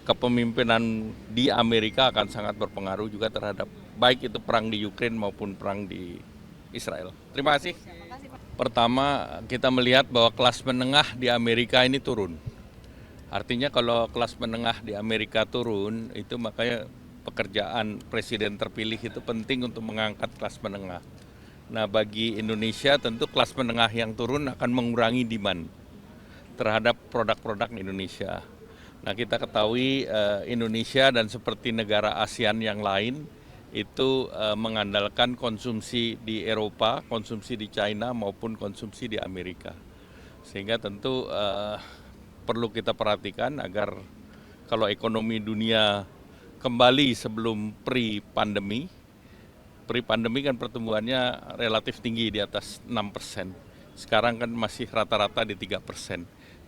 kepemimpinan di Amerika akan sangat berpengaruh juga terhadap baik itu perang di Ukraina maupun perang di Israel. Terima kasih. Pertama, kita melihat bahwa kelas menengah di Amerika ini turun. Artinya kalau kelas menengah di Amerika turun, itu makanya pekerjaan presiden terpilih itu penting untuk mengangkat kelas menengah. Nah, bagi Indonesia tentu kelas menengah yang turun akan mengurangi demand terhadap produk-produk Indonesia. Nah, kita ketahui Indonesia dan seperti negara ASEAN yang lain itu mengandalkan konsumsi di Eropa, konsumsi di China maupun konsumsi di Amerika. Sehingga tentu perlu kita perhatikan agar kalau ekonomi dunia kembali sebelum pre-pandemi kan pertumbuhannya relatif tinggi di atas 6%. Sekarang kan masih rata-rata di 3%.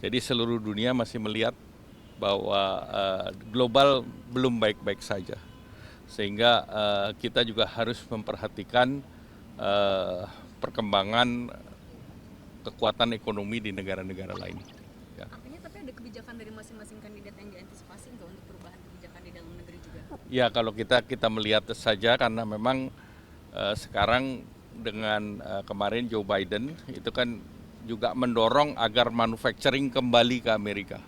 Jadi seluruh dunia masih melihat bahwa global belum baik-baik saja. Sehingga kita juga harus memperhatikan perkembangan kekuatan ekonomi di negara-negara lain. Ya. Artinya tapi ada kebijakan dari masing-masing kandidat yang diantisipasi nggak untuk perubahan kebijakan di dalam negeri juga? Ya, kalau kita melihat saja karena memang sekarang dengan kemarin Joe Biden itu kan juga mendorong agar manufacturing kembali ke Amerika.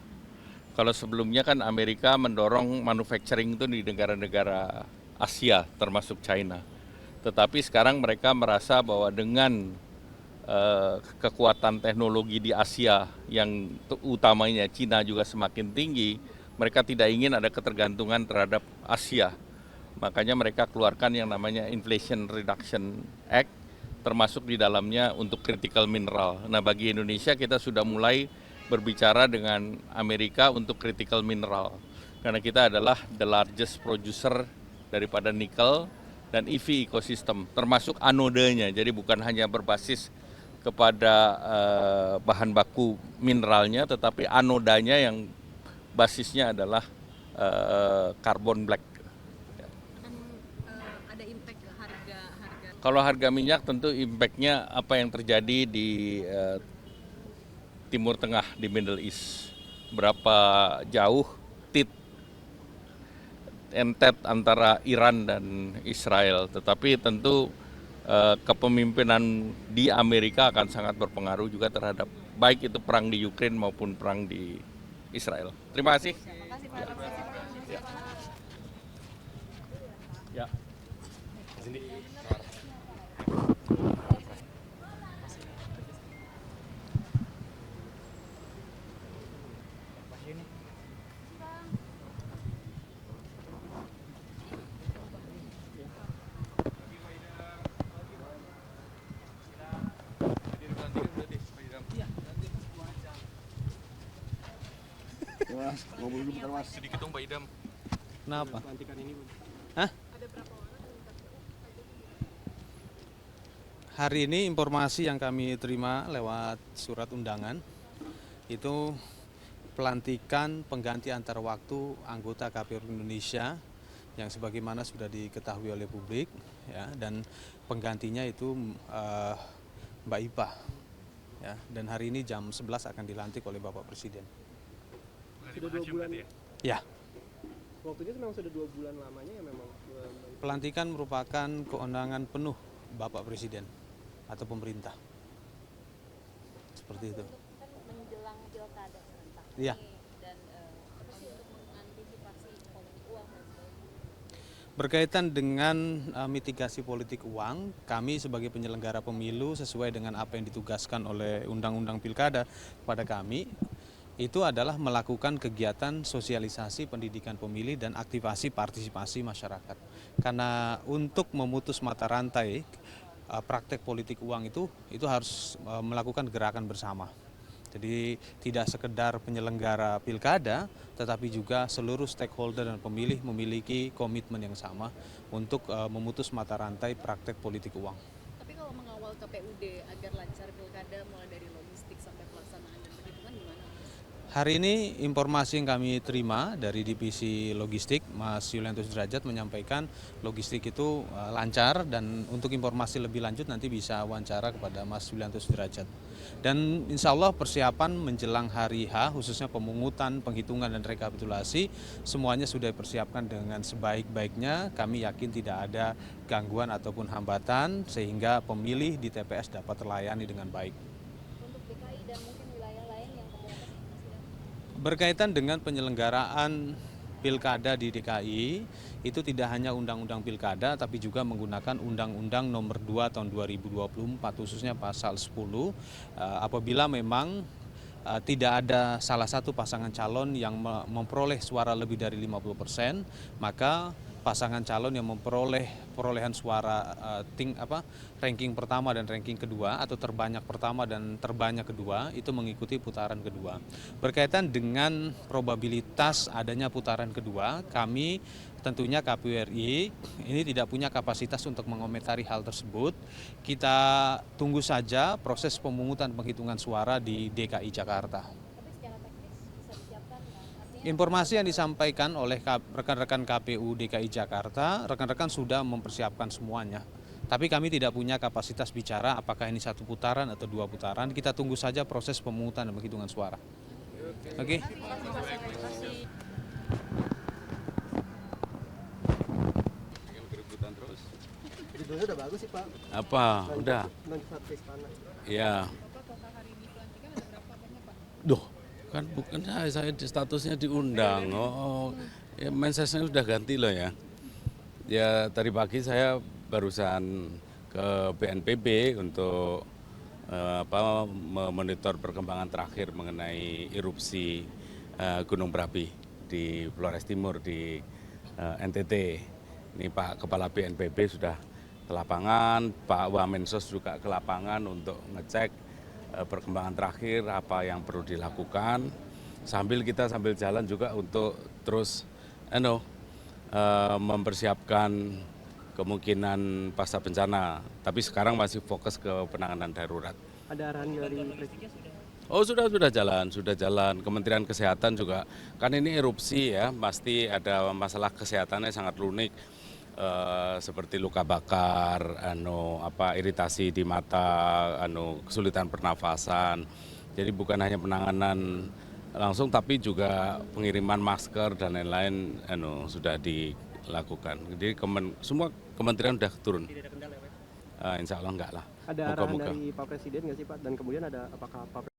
Kalau sebelumnya kan Amerika mendorong manufacturing itu di negara-negara Asia termasuk China. Tetapi sekarang mereka merasa bahwa dengan kekuatan teknologi di Asia yang utamanya Cina juga semakin tinggi, mereka tidak ingin ada ketergantungan terhadap Asia. Makanya mereka keluarkan yang namanya Inflation Reduction Act, termasuk di dalamnya untuk critical mineral. Nah, bagi Indonesia kita sudah mulai berbicara dengan Amerika untuk critical mineral. Karena kita adalah the largest producer daripada nikel dan EV ecosystem, termasuk anodenya. Jadi bukan hanya berbasis kepada bahan baku mineralnya, tetapi anodanya yang basisnya adalah carbon black. Akan ada impact ke harga. Kalau harga minyak tentu impact-nya apa yang terjadi di Timur Tengah, di Middle East. Berapa jauh tit entet antara Iran dan Israel. Tetapi tentu kepemimpinan di Amerika akan sangat berpengaruh juga terhadap baik itu perang di Ukraina maupun perang di Israel. Terima kasih. Makasih Pak. Ya. Mas, ngobrol dulu bentar mas. Sedikit dong Pak Idam. Kenapa? Pelantikan ini, Hah? Hari ini informasi yang kami terima lewat surat undangan itu pelantikan pengganti antar waktu anggota KPU Indonesia yang sebagaimana sudah diketahui oleh publik ya, dan penggantinya itu Mbak Ipa ya, dan hari ini jam 11 akan dilantik oleh Bapak Presiden. Sudah 2 bulan Ya, waktunya memang sudah 2 bulan lamanya ya memang. pelantikan merupakan kewenangan penuh Bapak Presiden atau pemerintah. Seperti itu. Kan menjelang pilkada serentak. Iya. Dan terus untuk mengantisipasi politik uang dan sebagainya. Berkaitan dengan mitigasi politik uang, kami sebagai penyelenggara pemilu sesuai dengan apa yang ditugaskan oleh Undang-Undang Pilkada pada kami, itu adalah melakukan kegiatan sosialisasi pendidikan pemilih dan aktivasi partisipasi masyarakat. Karena untuk memutus mata rantai praktek politik uang itu harus melakukan gerakan bersama. Jadi tidak sekedar penyelenggara pilkada, tetapi juga seluruh stakeholder dan pemilih memiliki komitmen yang sama untuk memutus mata rantai praktek politik uang. Tapi kalau mengawal KPUD agar lancar pilkada mulai dari logistik sampai pelaksanaan dan perhitungan gimana? Hari ini informasi yang kami terima dari Divisi Logistik, Mas Yulianto Sudrajat menyampaikan logistik itu lancar, dan untuk informasi lebih lanjut nanti bisa wawancara kepada Mas Yulianto Sudrajat. Dan insya Allah persiapan menjelang hari H, khususnya pemungutan, penghitungan, dan rekapitulasi, semuanya sudah dipersiapkan dengan sebaik-baiknya. Kami yakin tidak ada gangguan ataupun hambatan sehingga pemilih di TPS dapat terlayani dengan baik. Untuk DKI dan mungkin wilayah lain yang kemudian Berkaitan dengan penyelenggaraan pilkada di DKI, itu tidak hanya undang-undang pilkada tapi juga menggunakan Undang-Undang Nomor 2 Tahun 2024, khususnya pasal 10. Apabila memang tidak ada salah satu pasangan calon yang memperoleh suara lebih dari 50%, maka pasangan calon yang memperoleh perolehan suara ranking pertama dan ranking kedua, atau terbanyak pertama dan terbanyak kedua, itu mengikuti putaran kedua. Berkaitan dengan probabilitas adanya putaran kedua, kami tentunya KPU RI ini tidak punya kapasitas untuk mengomentari hal tersebut. Kita tunggu saja proses pemungutan penghitungan suara di DKI Jakarta. tapi secara teknis bisa disiapkan nggak? Artinya Informasi yang disampaikan oleh rekan-rekan KPU DKI Jakarta, rekan-rekan sudah mempersiapkan semuanya. Tapi kami tidak punya kapasitas bicara apakah ini satu putaran atau dua putaran. Kita tunggu saja proses pemungutan dan penghitungan suara. Oke. Judulnya udah bagus sih Pak. Apa? Udah? Lanjut Istana. Ya. Duh, kan bukan saya statusnya diundang. Oh, ya mensesnya sudah ganti loh ya. Ya tadi pagi saya barusan ke BNPB untuk memonitor perkembangan terakhir mengenai erupsi Gunung Berapi di Flores Timur di NTT. Ini Pak Kepala BNPB sudah ke lapangan, Pak Wamensos juga ke lapangan untuk ngecek perkembangan terakhir apa yang perlu dilakukan. Sambil jalan juga untuk terus mempersiapkan kemungkinan pasca bencana. Tapi sekarang masih fokus ke penanganan darurat. Ada arahan dari Presiden? Oh sudah jalan. Kementerian Kesehatan juga kan ini erupsi ya, pasti ada masalah kesehatannya sangat rumit. Seperti luka bakar, iritasi di mata, kesulitan pernafasan. Jadi bukan hanya penanganan langsung, tapi juga pengiriman masker dan lain-lain sudah dilakukan. Jadi semua kementerian sudah turun. Tidak ada kendala ya Pak? Insya Allah enggak lah. Ada arahan Moga-moga. dari Pak Presiden nggak sih Pak? Dan kemudian ada apakah Pak